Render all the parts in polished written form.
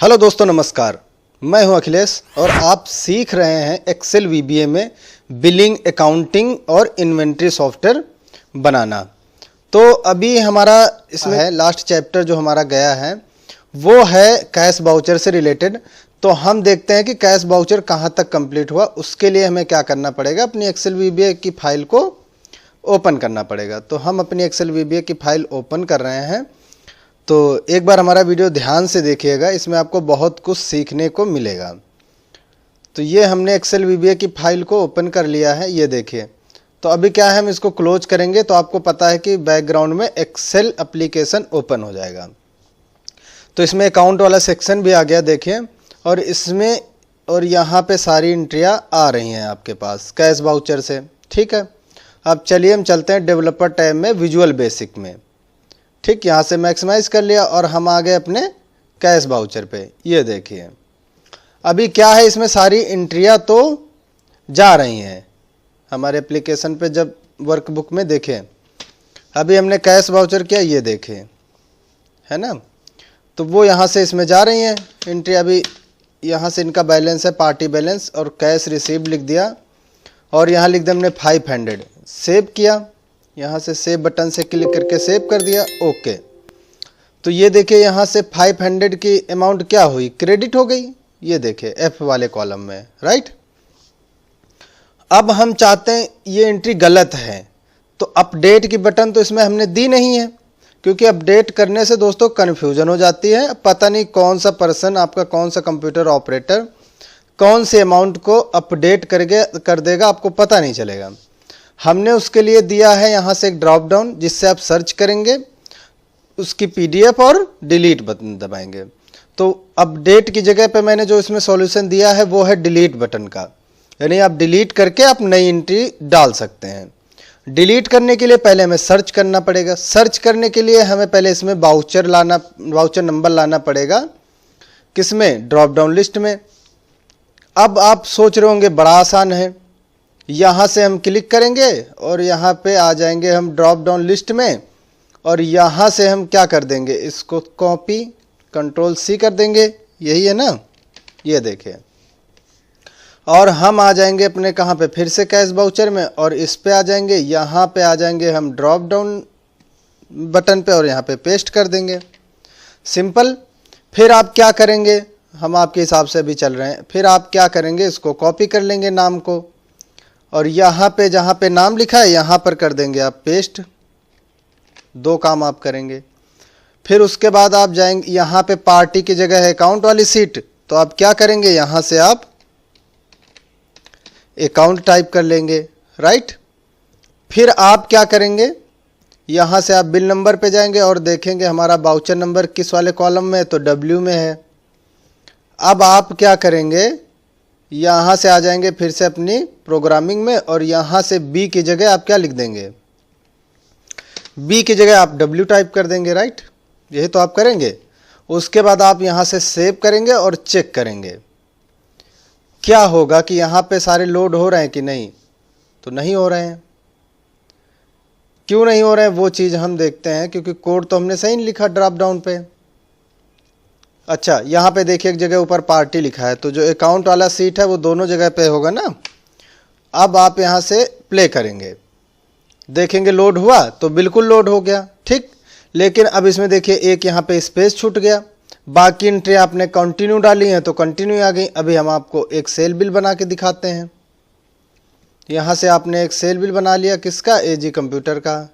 Hello दोस्तों, नमस्कार। मैं हूं अखिलेश और आप सीख रहे हैं एक्सेल वीबीए में बिलिंग, अकाउंटिंग और इन्वेंट्री सॉफ्टवेयर बनाना। तो अभी हमारा इसमें है लास्ट चैप्टर जो हमारा गया है वो है कैश बाउचर से रिलेटेड। तो हम देखते हैं कि कैश बाउचर कहां तक कंप्लीट हुआ। उसके लिए हमें क्या करना पड़ेगा, अपनी एक्सेल वीबीए की फाइल को ओपन करना पड़ेगा। तो हम अपनी एक्सेल वीबीए की फाइल ओपन कर रहे हैं। तो एक बार हमारा वीडियो ध्यान से देखिएगा, इसमें आपको बहुत कुछ सीखने को मिलेगा। तो ये हमने एक्सेल वीबीए की फाइल को ओपन कर लिया है, ये देखिए। तो अभी क्या है, हम इसको क्लोज करेंगे तो आपको पता है कि बैकग्राउंड में एक्सेल एप्लीकेशन ओपन हो जाएगा। तो इसमें अकाउंट वाला सेक्शन भी आ गया, देखिए। और इसमें और यहाँ पे सारी एंट्रियाँ आ रही हैं आपके पास कैश बाउचर से, ठीक है। अब चलिए हम चलते हैं डेवलपर टैब में, विजुअल बेसिक में। ठीक, यहाँ से मैक्सिमाइज कर लिया और हम आ गए अपने कैश बाउचर पे। ये देखिए अभी क्या है, इसमें सारी एंट्रियाँ तो जा रही हैं हमारे एप्लीकेशन पे। जब वर्कबुक में देखें, अभी हमने कैश बाउचर किया, ये देखें, है ना। तो वो यहाँ से इसमें जा रही हैं एंट्री। अभी यहाँ से इनका बैलेंस है, पार्टी बैलेंस, और कैश रिसीव लिख दिया और यहाँ लिख दिया हमने 500। सेव किया, यहाँ से सेव बटन से क्लिक करके सेव कर दिया, ओके। तो ये देखिए यहाँ से 500 की अमाउंट क्या हुई, क्रेडिट हो गई। ये देखिए एफ वाले कॉलम में, राइट। अब हम चाहते हैं, ये एंट्री गलत है तो अपडेट की बटन तो इसमें हमने दी नहीं है, क्योंकि अपडेट करने से दोस्तों कन्फ्यूजन हो जाती है। पता नहीं कौन सा पर्सन, आपका कौन सा कंप्यूटर ऑपरेटर कौन से अमाउंट को अपडेट कर देगा, आपको पता नहीं चलेगा। हमने उसके लिए दिया है यहाँ से एक ड्रॉप डाउन, जिससे आप सर्च करेंगे उसकी पीडीएफ और डिलीट बटन दबाएंगे। तो अपडेट की जगह पे मैंने जो इसमें सॉल्यूशन दिया है वो है डिलीट बटन का, यानी आप डिलीट करके आप नई एंट्री डाल सकते हैं। डिलीट करने के लिए पहले हमें सर्च करना पड़ेगा। सर्च करने के लिए हमें पहले इसमें वाउचर नंबर लाना पड़ेगा। किसमें? ड्रॉप डाउन लिस्ट में। अब आप सोच रहे होंगे बड़ा आसान है, यहाँ से हम क्लिक करेंगे और यहाँ पे आ जाएंगे हम ड्रॉप डाउन लिस्ट में, और यहाँ से हम क्या कर देंगे, इसको कॉपी कंट्रोल सी कर देंगे, यही है ना। ये देखिए, और हम आ जाएंगे अपने कहाँ पे, फिर से कैश बाउचर में, और इस पे आ जाएंगे, यहाँ पे आ जाएंगे हम ड्रॉप डाउन बटन पे और यहाँ पे पेस्ट कर देंगे, सिंपल। फिर आप क्या करेंगे, हम आपके हिसाब से भी चल रहे हैं, फिर आप क्या करेंगे, इसको कॉपी कर लेंगे नाम को, और यहाँ पे जहाँ पे नाम लिखा है यहाँ पर कर देंगे आप पेस्ट। दो काम आप करेंगे। फिर उसके बाद आप जाएंगे, यहाँ पे पार्टी की जगह है अकाउंट वाली सीट, तो आप क्या करेंगे, यहाँ से आप अकाउंट टाइप कर लेंगे, राइट। फिर आप क्या करेंगे, यहाँ से आप बिल नंबर पे जाएंगे और देखेंगे हमारा बाउचर नंबर किस वाले कॉलम में है, तो डब्ल्यू में है। अब आप क्या करेंगे, यहाँ से आ जाएंगे फिर से अपनी प्रोग्रामिंग में, और यहाँ से बी की जगह आप क्या लिख देंगे, बी की जगह आप डब्ल्यू टाइप कर देंगे, राइट। यही तो आप करेंगे। उसके बाद आप यहाँ से सेव करेंगे और चेक करेंगे क्या होगा कि यहाँ पे सारे लोड हो रहे हैं कि नहीं। तो नहीं हो रहे हैं। क्यों नहीं हो रहे हैं वो चीज़ हम देखते हैं, क्योंकि कोड तो हमने सही नहीं लिखा ड्रॉप डाउन पे। अच्छा, यहाँ पे देखिए एक जगह ऊपर पार्टी लिखा है, तो जो अकाउंट वाला सीट है वो दोनों जगह पे होगा ना। अब आप यहाँ से प्ले करेंगे, देखेंगे लोड हुआ, तो बिल्कुल लोड हो गया, ठीक। लेकिन अब इसमें देखिए एक यहाँ पे स्पेस छूट गया। बाकी एंट्री आपने कंटिन्यू डाली हैं तो कंटिन्यू आ गई। अभी हम आपको एक सेल बिल बना के दिखाते हैं। यहाँ से आपने एक सेल बिल बना लिया, किसका, एजी कंप्यूटर का।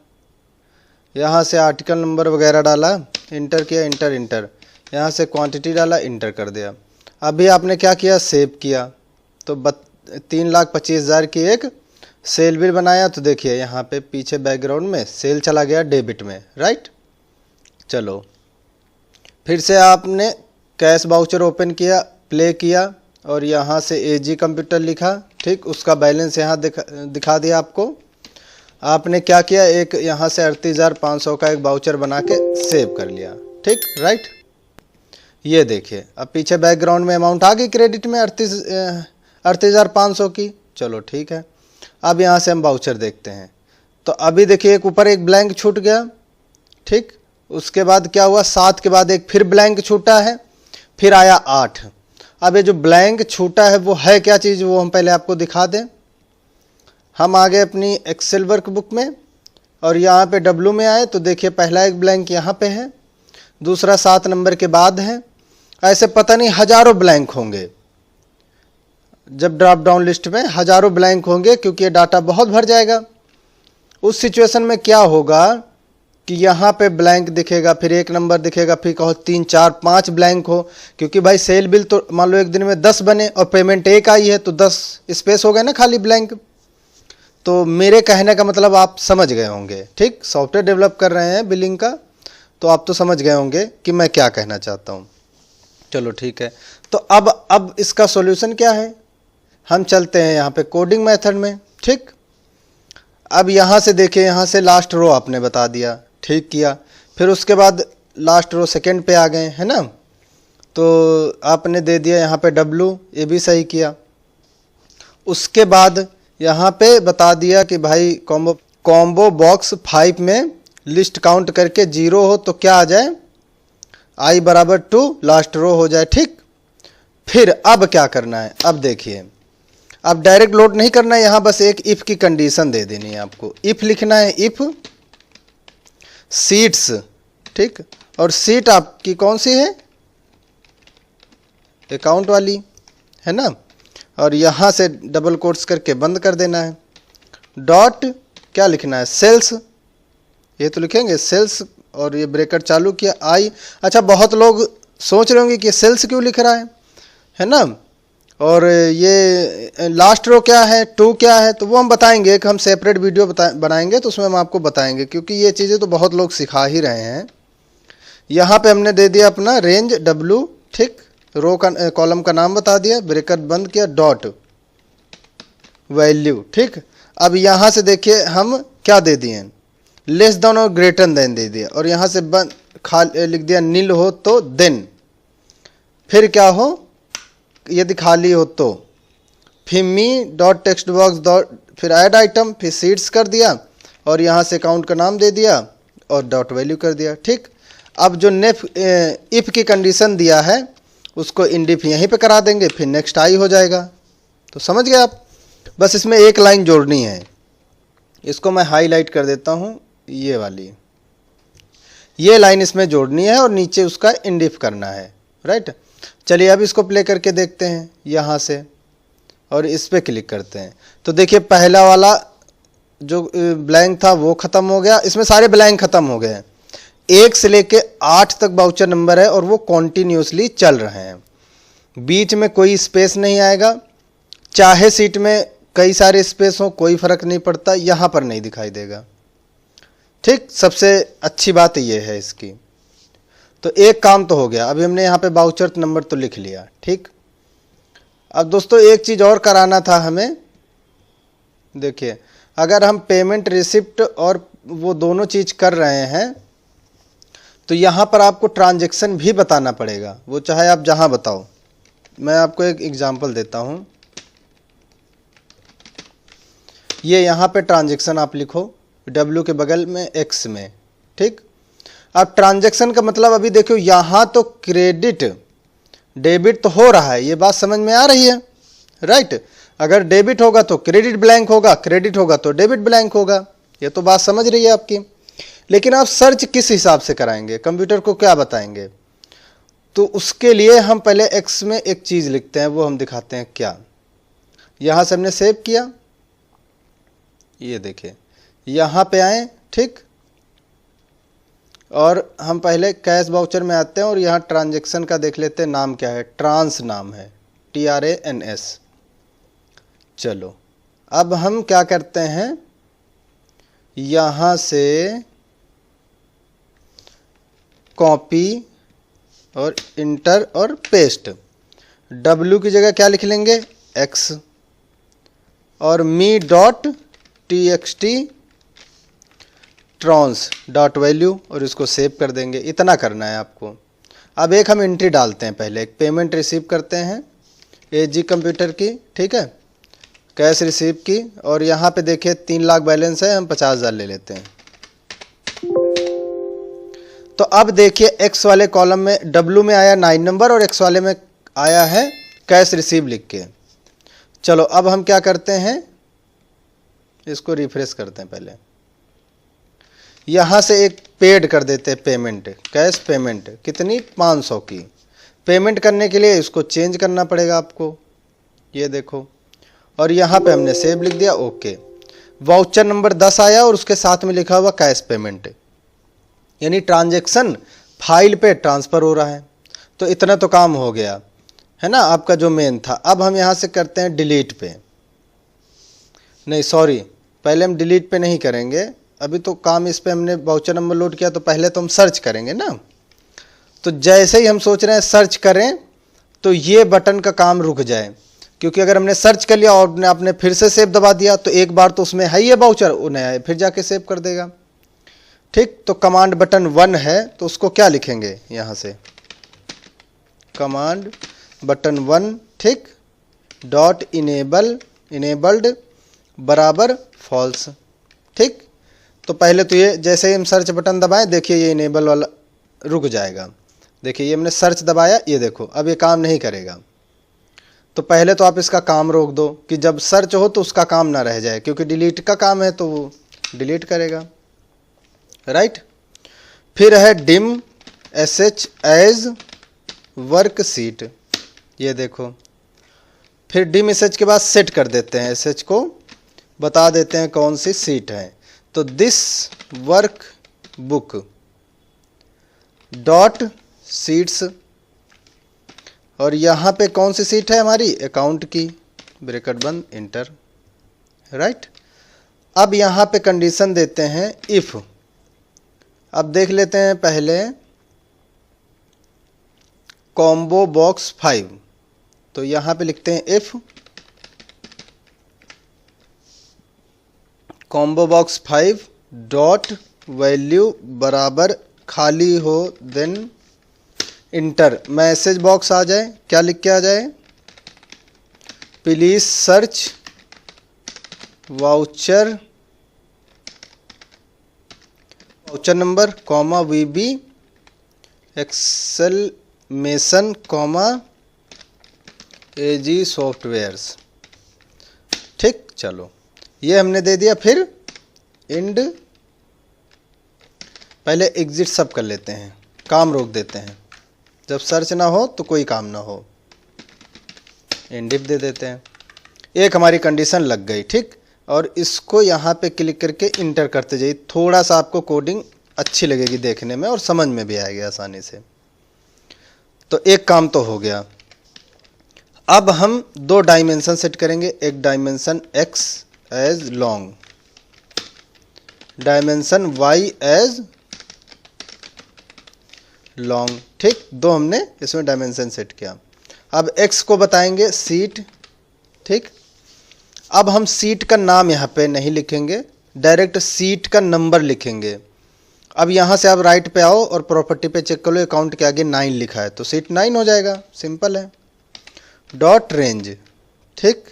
यहाँ से आर्टिकल नंबर वगैरह डाला, इंटर किया, इंटर, यहाँ से क्वांटिटी डाला, इंटर कर दिया। अभी आपने क्या किया, सेव किया, तो 3,25,000 की एक सेल बिल बनाया। तो देखिए यहाँ पे पीछे बैकग्राउंड में सेल चला गया डेबिट में, राइट। चलो फिर से आपने कैश बाउचर ओपन किया, प्ले किया, और यहाँ से एजी कंप्यूटर लिखा, ठीक। उसका बैलेंस यहाँ दिखा दिया आपको। आपने क्या किया, एक यहाँ से 38,500 का एक बाउचर बना के सेव कर लिया, ठीक, राइट। ये देखिए अब पीछे बैकग्राउंड में अमाउंट आ गई क्रेडिट में 38,500 की। चलो ठीक है। अब यहाँ से हम बाउचर देखते हैं, तो अभी देखिए एक ऊपर एक ब्लैंक छूट गया, ठीक। उसके बाद क्या हुआ, 7 के बाद एक फिर ब्लैंक छूटा है, फिर आया 8। अब ये जो ब्लैंक छूटा है वो है क्या चीज़, वो हम पहले आपको दिखा दें। हम आ गए अपनी एक्सेल वर्कबुक में और यहाँ पे डब्लू में आए तो देखिए पहला एक ब्लैंक यहाँ पे है, दूसरा 7 नंबर के बाद है। ऐसे पता नहीं हजारों ब्लैंक होंगे, जब ड्रॉप डाउन लिस्ट में हजारों ब्लैंक होंगे क्योंकि ये डाटा बहुत भर जाएगा। उस सिचुएशन में क्या होगा कि यहाँ पे ब्लैंक दिखेगा, फिर 1 नंबर दिखेगा, फिर कहो 3 4 5 ब्लैंक हो, क्योंकि भाई सेल बिल तो मान लो एक दिन में 10 बने और पेमेंट 1 आई है तो 10 स्पेस हो गए ना खाली ब्लैंक। तो मेरे कहने का मतलब आप समझ गए होंगे, ठीक। सॉफ्टवेयर डेवलप कर रहे हैं बिलिंग का तो आप तो समझ गए होंगे कि मैं क्या कहना चाहता हूँ। चलो ठीक है, तो अब इसका सॉल्यूशन क्या है, हम चलते हैं यहाँ पे कोडिंग मेथड में, ठीक। अब यहाँ से देखिए, यहाँ से लास्ट रो आपने बता दिया, ठीक किया। फिर उसके बाद लास्ट रो सेकंड पे आ गए, है ना, तो आपने दे दिया यहाँ पे W, ये भी सही किया। उसके बाद यहाँ पे बता दिया कि भाई कॉम्बो बॉक्स 5 में लिस्ट काउंट करके 0 हो तो क्या आ जाए, I बराबर 2 लास्ट रो हो जाए, ठीक। फिर अब क्या करना है, अब देखिए, अब डायरेक्ट लोड नहीं करना है, यहाँ बस एक इफ की कंडीशन दे देनी है आपको। इफ लिखना है, इफ सीट्स, ठीक। और सीट आपकी कौन सी है, अकाउंट वाली, है ना। और यहाँ से डबल कोट्स करके बंद कर देना है। डॉट क्या लिखना है, सेल्स, ये तो लिखेंगे सेल्स, और ये ब्रेकर चालू किया आई। अच्छा, बहुत लोग सोच रहे होंगे कि सेल्स क्यों लिख रहा है ना, और ये लास्ट रो क्या है, 2 क्या है, तो वो हम बताएंगे, एक हम सेपरेट वीडियो बनाएंगे तो उसमें हम आपको बताएंगे, क्योंकि ये चीज़ें तो बहुत लोग सिखा ही रहे हैं। यहाँ पे हमने दे दिया अपना रेंज W, ठीक। रो का कॉलम का नाम बता दिया, ब्रेकर बंद किया, डॉट वैल्यू, ठीक। अब यहाँ से देखिए हम क्या दे दिए, लेस देन और ग्रेटर देन दे दिया, और यहाँ से बंद लिख दिया नील हो तो देन, फिर क्या हो यदि खाली हो तो, फिर मी डॉट टेक्स्ट बॉक्स डॉट, फिर ऐड आइटम, फिर सीट्स कर दिया, और यहाँ से अकाउंट का नाम दे दिया और डॉट वैल्यू कर दिया, ठीक। अब जो इफ की कंडीशन दिया है उसको इंडिफ यहीं पे करा देंगे, फिर नेक्स्ट आई हो जाएगा। तो समझ गए आप, बस इसमें एक लाइन जोड़नी है, इसको मैं हाईलाइट कर देता हूँ, ये वाली, ये लाइन इसमें जोड़नी है और नीचे उसका इंडिफ करना है, राइट। चलिए अब इसको प्ले करके देखते हैं यहाँ से, और इस पर क्लिक करते हैं तो देखिए पहला वाला जो ब्लैंक था वो ख़त्म हो गया, इसमें सारे ब्लैंक ख़त्म हो गए हैं। 1 से लेके 8 तक वाउचर नंबर है और वो कॉन्टीन्यूसली चल रहे हैं, बीच में कोई स्पेस नहीं आएगा, चाहे सीट में कई सारे स्पेस हो कोई फ़र्क नहीं पड़ता, यहाँ पर नहीं दिखाई देगा, ठीक। सबसे अच्छी बात ये है इसकी। तो एक काम तो हो गया, अभी हमने यहाँ पे वाउचर नंबर तो लिख लिया, ठीक। अब दोस्तों एक चीज़ और कराना था हमें, देखिए अगर हम पेमेंट रिसिप्ट और वो दोनों चीज़ कर रहे हैं तो यहाँ पर आपको ट्रांजैक्शन भी बताना पड़ेगा, वो चाहे आप जहाँ बताओ। मैं आपको एक एग्जांपल देता हूँ, ये यहाँ पे ट्रांजैक्शन आप लिखो W के बगल में X में, ठीक। अब ट्रांजैक्शन का मतलब अभी देखो यहाँ तो क्रेडिट डेबिट तो हो रहा है, ये बात समझ में आ रही है, राइट। अगर डेबिट होगा तो क्रेडिट ब्लैंक होगा, क्रेडिट होगा तो डेबिट ब्लैंक होगा, ये तो बात समझ रही है आपकी। लेकिन आप सर्च किस हिसाब से कराएंगे, कंप्यूटर को क्या बताएंगे, तो उसके लिए हम पहले X में एक चीज़ लिखते हैं, वो हम दिखाते हैं क्या। यहाँ से हमने सेव किया, ये देखिए यहाँ पे आए, ठीक। और हम पहले कैश वाउचर में आते हैं और यहाँ ट्रांजैक्शन का देख लेते हैं, नाम क्या है, ट्रांस नाम है, TRANS। चलो अब हम क्या करते हैं, यहाँ से कॉपी और इंटर और पेस्ट, W की जगह क्या लिख लेंगे, X, और me dot TXT trans dot value, और इसको सेव कर देंगे। इतना करना है आपको। अब एक हम एंट्री डालते हैं, पहले एक पेमेंट रिसीव करते हैं AG कंप्यूटर की, ठीक है, कैश रिसीव की, और यहाँ पे देखिए 3 लाख बैलेंस है, हम 50,000 ले लेते हैं। तो अब देखिए एक्स वाले कॉलम में डब्ल्यू में आया 9 नंबर और एक्स वाले में आया है कैश रिसीव लिख के। चलो अब हम क्या करते हैं, इसको रिफ्रेश करते हैं। पहले यहां से एक पेड कर देते हैं पेमेंट, कैश पेमेंट कितनी 500 की। पेमेंट करने के लिए इसको चेंज करना पड़ेगा आपको, ये देखो, और यहां पे हमने सेव लिख दिया, ओके। वाउचर नंबर 10 आया और उसके साथ में लिखा हुआ कैश पेमेंट, यानी ट्रांजैक्शन फाइल पे ट्रांसफर हो रहा है। तो इतना तो काम हो गया है ना आपका जो मेन था। अब हम यहां से करते हैं डिलीट पे, नहीं सॉरी, पहले हम डिलीट पे नहीं करेंगे, अभी तो काम इस पे हमने वाउचर नंबर लोड किया, तो पहले तो हम सर्च करेंगे ना। तो जैसे ही हम सोच रहे हैं सर्च करें तो ये बटन का काम रुक जाए, क्योंकि अगर हमने सर्च कर लिया और आपने फिर से सेव दबा दिया तो एक बार तो उसमें है ये वाउचर, उन्हें है फिर जाके सेव कर देगा। ठीक, तो कमांड बटन 1 है तो उसको क्या लिखेंगे, यहां से कमांड बटन 1, ठीक, डॉट इनेबल्ड बराबर फॉल्स। ठीक, तो पहले तो ये जैसे ही हम सर्च बटन दबाएं, देखिए ये इनेबल वाला रुक जाएगा। देखिए ये हमने सर्च दबाया, ये देखो अब ये काम नहीं करेगा। तो पहले तो आप इसका काम रोक दो कि जब सर्च हो तो उसका काम ना रह जाए, क्योंकि डिलीट का काम है तो वो डिलीट करेगा, राइट। फिर है डिम sh एज वर्कशीट, ये देखो। फिर डिम sh के बाद सेट कर देते हैं, sh को बता देते हैं कौन सी सीट है। तो this work book dot seats, और यहाँ पे कौन सी सीट है हमारी, अकाउंट की, ब्रैकेट बंद, इंटर, राइट। अब यहाँ पे कंडीशन देते हैं इफ। अब देख लेते हैं पहले कॉम्बो बॉक्स 5, तो यहाँ पे लिखते हैं if combo box 5 dot value बराबर खाली हो, देन इंटर। मैसेज बॉक्स आ जाए, क्या लिख के आ जाए, please search voucher number comma VB exclamation comma AG softwares. ठीक, चलो ये हमने दे दिया। फिर इंड, पहले एग्जिट सब कर लेते हैं, काम रोक देते हैं, जब सर्च ना हो तो कोई काम ना हो, इंडिप दे देते हैं। एक हमारी कंडीशन लग गई, ठीक। और इसको यहाँ पे क्लिक करके इंटर करते जाइए, थोड़ा सा आपको कोडिंग अच्छी लगेगी देखने में और समझ में भी आएगी आसानी से। तो एक काम तो हो गया। अब हम 2 डायमेंशन सेट करेंगे, एक dimension x as long, dimension y as long, ठीक। 2 हमने इसमें डायमेंशन सेट किया। अब x को बताएंगे सीट, ठीक। अब हम सीट का नाम यहाँ पे नहीं लिखेंगे, डायरेक्ट सीट का नंबर लिखेंगे। अब यहाँ से आप राइट पे आओ और प्रॉपर्टी पे चेक कर लो, अकाउंट के आगे 9 लिखा है तो सीट 9 हो जाएगा, सिंपल है। डॉट रेंज, ठीक,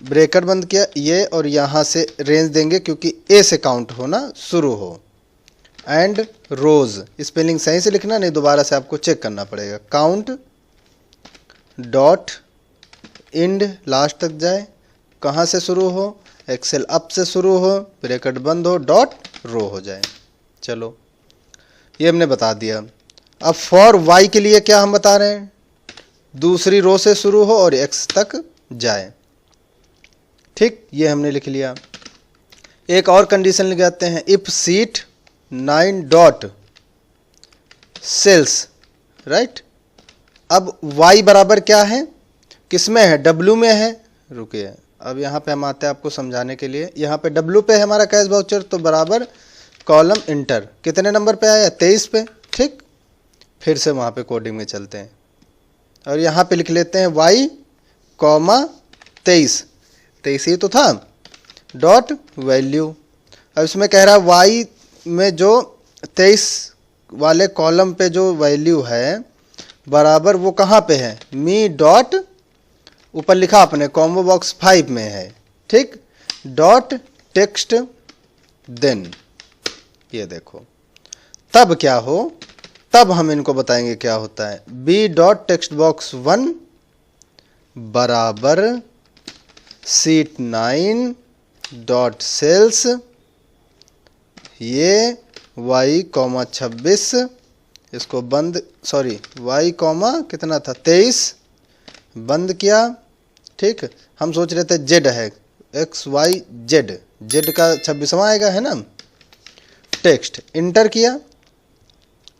ब्रैकेट बंद किया ये, और यहाँ से रेंज देंगे क्योंकि ए से काउंट होना शुरू हो। एंड रोज, स्पेलिंग सही से लिखना, नहीं दोबारा से आपको चेक करना पड़ेगा। काउंट डॉट इंड, लास्ट तक जाए, कहाँ से शुरू हो, एक्सेल अप से शुरू हो, ब्रैकेट बंद हो, डॉट रो हो जाए। चलो ये हमने बता दिया। अब फॉर वाई के लिए क्या हम बता रहे हैं, दूसरी रो से शुरू हो और एक्स तक जाए, ठीक, ये हमने लिख लिया। एक और कंडीशन लिख जाते हैं, if sheet 9 dot cells, right. अब y बराबर क्या है, किस में है, w में है। रुकिए, अब यहाँ पे हम आते हैं आपको समझाने के लिए। यहाँ पे w पे है हमारा कैश वाउचर, तो बराबर कॉलम इंटर, कितने नंबर पे आया, 23 पे, ठीक। फिर से वहाँ पे कोडिंग में चलते हैं और यहाँ पे लिख लेते हैं y कॉमा 23 ही तो था, डॉट वैल्यू। अब इसमें कह रहा है y में जो 23 वाले कॉलम पे जो वैल्यू है बराबर वो कहाँ पे है, मी डॉट, ऊपर लिखा अपने कॉम्बो बॉक्स 5 में है, ठीक, डॉट टेक्स्ट देन, ये देखो। तब क्या हो, तब हम इनको बताएंगे क्या होता है। बी डॉट टेक्स्ट बॉक्स 1 बराबर सीट 9 डॉट सेल्स, ये y कॉमा 26, इसको बंद, सॉरी y कॉमा कितना था 23, बंद किया। ठीक, हम सोच रहे थे z है, x y z, z का 26वां आएगा है ना। टेक्स्ट इंटर किया।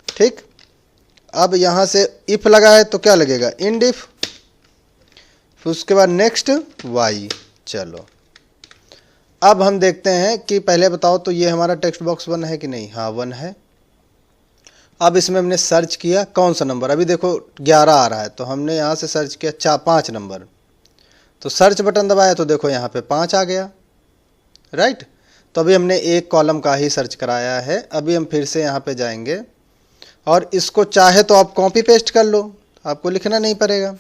ठीक, अब यहाँ से इफ लगा है तो क्या लगेगा, इंड इफ, फिर उसके बाद नेक्स्ट y। चलो अब हम देखते हैं कि पहले बताओ तो ये हमारा टेक्स्ट बॉक्स 1 है कि नहीं, हाँ 1 है। अब इसमें हमने सर्च किया कौन सा नंबर, अभी देखो 11 आ रहा है, तो हमने यहाँ से सर्च किया 5 नंबर, तो सर्च बटन दबाया तो देखो यहाँ पे 5 आ गया, राइट। तो अभी हमने एक कॉलम का ही सर्च कराया है। अभी हम फिर से यहाँ पे जाएंगे और इसको चाहे तो आप कॉपी पेस्ट कर लो, आपको लिखना नहीं पड़ेगा।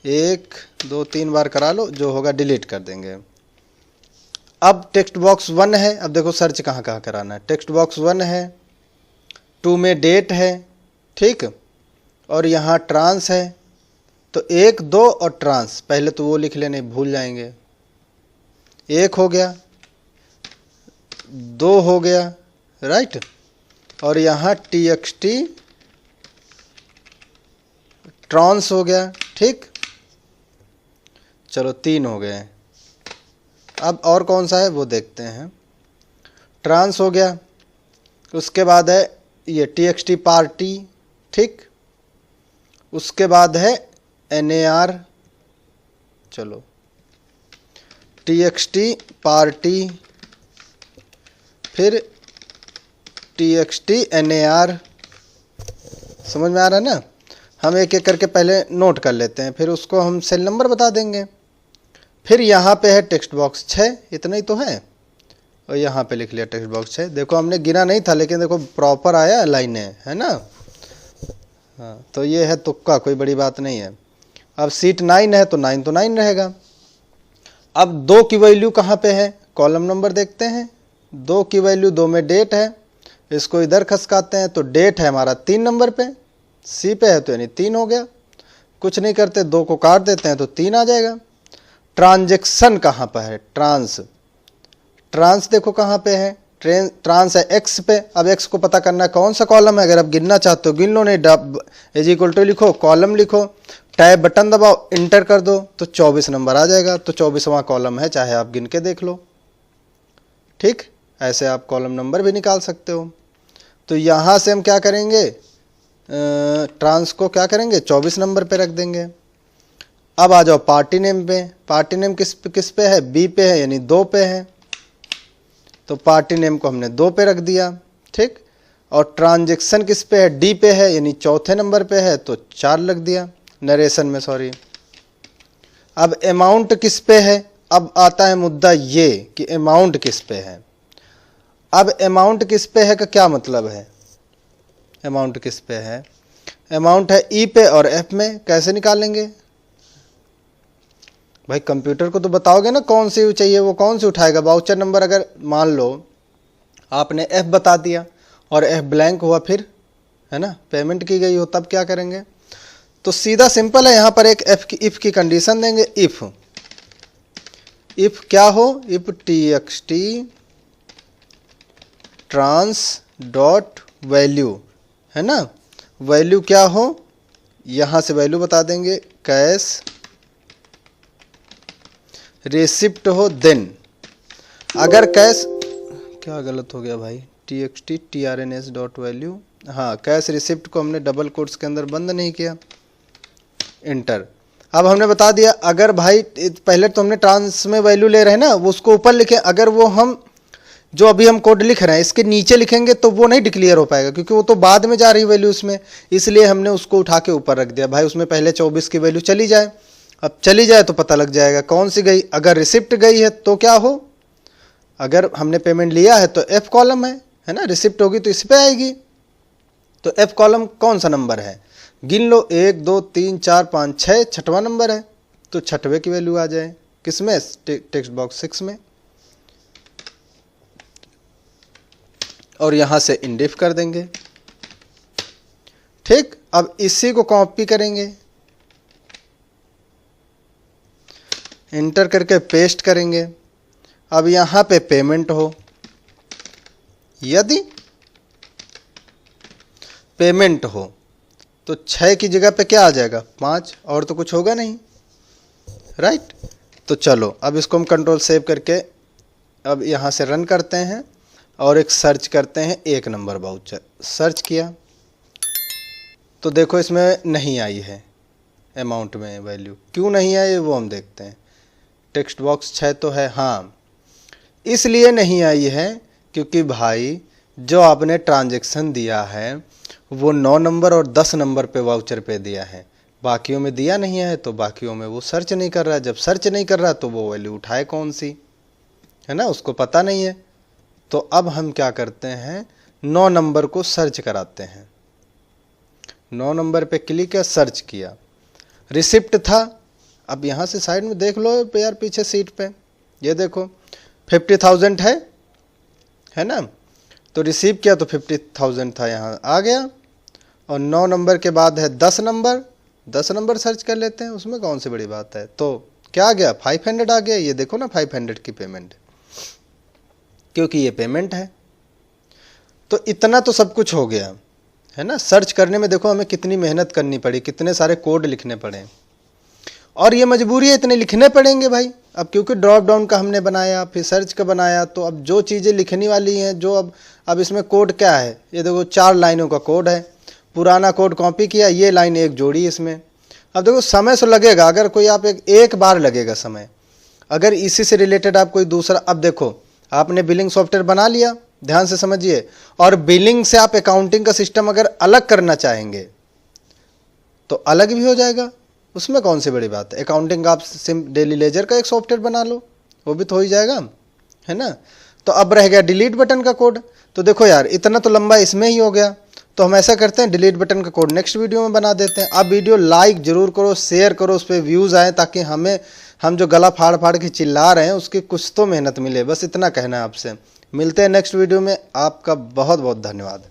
1 2 3 बार करा लो, जो होगा डिलीट कर देंगे। अब टेक्स्ट बॉक्स 1 है, अब देखो सर्च कहाँ कहाँ कराना है। टेक्स्ट बॉक्स 1 है, 2 में डेट है, ठीक, और यहाँ ट्रांस है, तो 1 2 और ट्रांस, पहले तो वो लिख लेने, भूल जाएंगे। 1 हो गया, 2 हो गया, राइट, और यहाँ txt ट्रांस हो गया, ठीक। चलो 3 हो गए। अब और कौन सा है वो देखते हैं। ट्रांस हो गया, उसके बाद है ये txt पार्टी, ठीक, उसके बाद है nar, चलो txt पार्टी, फिर txt nar, समझ में आ रहा है ना। हम एक एक करके पहले नोट कर लेते हैं, फिर उसको हम सेल नंबर बता देंगे। फिर यहाँ पे है टेक्स्ट बॉक्स 6, इतना ही तो है, और यहाँ पे लिख लिया टेक्स्ट बॉक्स 6। देखो हमने गिना नहीं था, लेकिन देखो प्रॉपर आया, लाइन है ना। हाँ, तो ये है तुक्का, कोई बड़ी बात नहीं है। अब सीट 9 है तो 9 तो 9 रहेगा। अब 2 की वैल्यू कहाँ पे है, कॉलम नंबर देखते हैं। 2 की वैल्यू, 2 में डेट है, इसको इधर खसकाते हैं, तो डेट है हमारा 3 नंबर पे, सी पे है तो यानी 3 हो गया। कुछ नहीं करते, 2 को काट देते हैं तो 3 आ जाएगा। ट्रांजैक्शन कहाँ पर है, ट्रांस, ट्रांस देखो कहाँ पे है, ट्रांस है एक्स पे। अब एक्स को पता करना है कौन सा कॉलम है, अगर आप गिनना चाहते हो गिन लो, नहीं इज इक्वल टू लिखो, कॉलम लिखो, टैब बटन दबाओ, इंटर कर दो, तो 24 नंबर आ जाएगा। तो 24वां कॉलम है, चाहे आप गिन के देख लो, ठीक। ऐसे आप कॉलम नंबर भी निकाल सकते हो। तो यहाँ से हम क्या करेंगे, ट्रांस को क्या करेंगे, 24 नंबर पे रख देंगे। अब आ जाओ पार्टी नेम पे। पार्टी नेम किस पे है, बी पे है, यानी 2 पे है, तो पार्टी नेम को हमने 2 पे रख दिया, ठीक। और ट्रांजैक्शन किस पे है, डी पे है, यानी 4थे नंबर पे है, तो 4 लग दिया नरेशन में, सॉरी। अब अमाउंट किस पे है, अब आता है मुद्दा ये कि अमाउंट किस पे है। अब अमाउंट किस पे है का क्या मतलब है, अमाउंट किस पे है, अमाउंट है ई पे और एफ में। कैसे निकालेंगे भाई, कंप्यूटर को तो बताओगे ना कौन सी चाहिए, वो कौन सी उठाएगा। वाउचर नंबर अगर मान लो आपने एफ बता दिया और एफ ब्लैंक हुआ, फिर है ना पेमेंट की गई हो, तब क्या करेंगे। तो सीधा सिंपल है, यहाँ पर एक इफ की कंडीशन देंगे। इफ क्या हो, if txt trans dot value, है ना, वैल्यू क्या हो, यहाँ से वैल्यू बता देंगे, कैश रिसिप्ट हो, देन अगर कैश, क्या गलत हो गया भाई, txt trns डॉट वैल्यू, हाँ कैश रिसिप्ट को हमने डबल कोट्स के अंदर बंद नहीं किया, इंटर। अब हमने बता दिया, अगर भाई पहले तो हमने ट्रांस में वैल्यू ले रहे हैं ना, वो उसको ऊपर लिखे। अगर वो हम जो अभी हम कोड लिख रहे हैं इसके नीचे लिखेंगे तो वो नहीं डिक्लेयर हो पाएगा, क्योंकि वो तो बाद में जा रही वैल्यू उसमें, इसलिए हमने उसको उठा के ऊपर रख दिया। भाई उसमें पहले 24 की वैल्यू चली जाए, अब चली जाए तो पता लग जाएगा कौन सी गई। अगर रिसिप्ट गई है तो क्या हो, अगर हमने पेमेंट लिया है तो एफ कॉलम है ना, रिसिप्ट होगी तो इस पे आएगी। तो एफ कॉलम कौन सा नंबर है, गिन लो, 1 2 3 4 5 6, 6वां नंबर है, तो 6वें की वैल्यू आ जाए किसमें, टेक्स्ट बॉक्स 6 में। और यहाँ से इंडिफ कर देंगे। ठीक, अब इसी को कॉपी करेंगे, इंटर करके पेस्ट करेंगे। अब यहाँ पे पेमेंट हो, यदि पेमेंट हो तो 6 की जगह पे क्या आ जाएगा 5, और तो कुछ होगा नहीं, राइट। तो चलो अब इसको हम कंट्रोल सेव करके अब यहाँ से रन करते हैं और एक सर्च करते हैं 1 नंबर वाउचर। सर्च किया तो देखो इसमें नहीं आई है अमाउंट में वैल्यू, क्यों नहीं आई वो हम देखते हैं। टेक्स्ट बॉक्स 6 तो है, हाँ इसलिए नहीं आई है क्योंकि भाई जो आपने ट्रांजैक्शन दिया है वो 9 नंबर और 10 नंबर पे वाउचर पे दिया है, बाकियों में दिया नहीं है, तो बाकियों में वो सर्च नहीं कर रहा है। जब सर्च नहीं कर रहा तो वो वैल्यू उठाए कौन सी, है ना, उसको पता नहीं है। तो अब हम क्या करते हैं, 9 नंबर को सर्च कराते हैं। 9 नंबर पे क्लिक किया, सर्च किया, रिसिप्ट था। अब यहाँ से साइड में देख लो यार पीछे सीट पे, ये देखो 50,000 है ना, तो रिसीव किया तो 50,000 था, यहाँ आ गया। और 9 नंबर के बाद है 10 नंबर, 10 नंबर सर्च कर लेते हैं, उसमें कौन सी बड़ी बात है। तो क्या आ गया 500 आ गया, ये देखो ना 500 की पेमेंट, क्योंकि ये पेमेंट है। तो इतना तो सब कुछ हो गया है ना। सर्च करने में देखो हमें कितनी मेहनत करनी पड़ी, कितने सारे कोड लिखने पड़े, और ये मजबूरी है, इतने लिखने पड़ेंगे भाई। अब क्योंकि ड्रॉप डाउन का हमने बनाया, फिर सर्च का बनाया, तो अब जो चीज़ें लिखनी वाली हैं, जो अब इसमें कोड क्या है, ये देखो 4 लाइनों का कोड है, पुराना कोड कॉपी किया, ये लाइन एक जोड़ी इसमें। अब देखो समय तो लगेगा, अगर कोई आप एक बार लगेगा समय, अगर इसी से रिलेटेड आप कोई दूसरा, अब देखो आपने बिलिंग सॉफ्टवेयर बना लिया, ध्यान से समझिए, और बिलिंग से आप अकाउंटिंग का सिस्टम अगर अलग करना चाहेंगे तो अलग भी हो जाएगा, उसमें कौन सी बड़ी बात है। अकाउंटिंग आप डेली लेजर का एक सॉफ्टवेयर बना लो, वो भी तो हो ही जाएगा, है ना। तो अब रह गया डिलीट बटन का कोड। तो देखो यार इतना तो लंबा इसमें ही हो गया, तो हम ऐसा करते हैं डिलीट बटन का कोड नेक्स्ट वीडियो में बना देते हैं। अब वीडियो लाइक जरूर करो, शेयर करो, उस पर व्यूज़ आए, ताकि हम जो गला फाड़ फाड़ के चिल्ला रहे हैं उसकी कुछ तो मेहनत मिले, बस इतना कहना है आपसे। मिलते हैं नेक्स्ट वीडियो में, आपका बहुत बहुत धन्यवाद।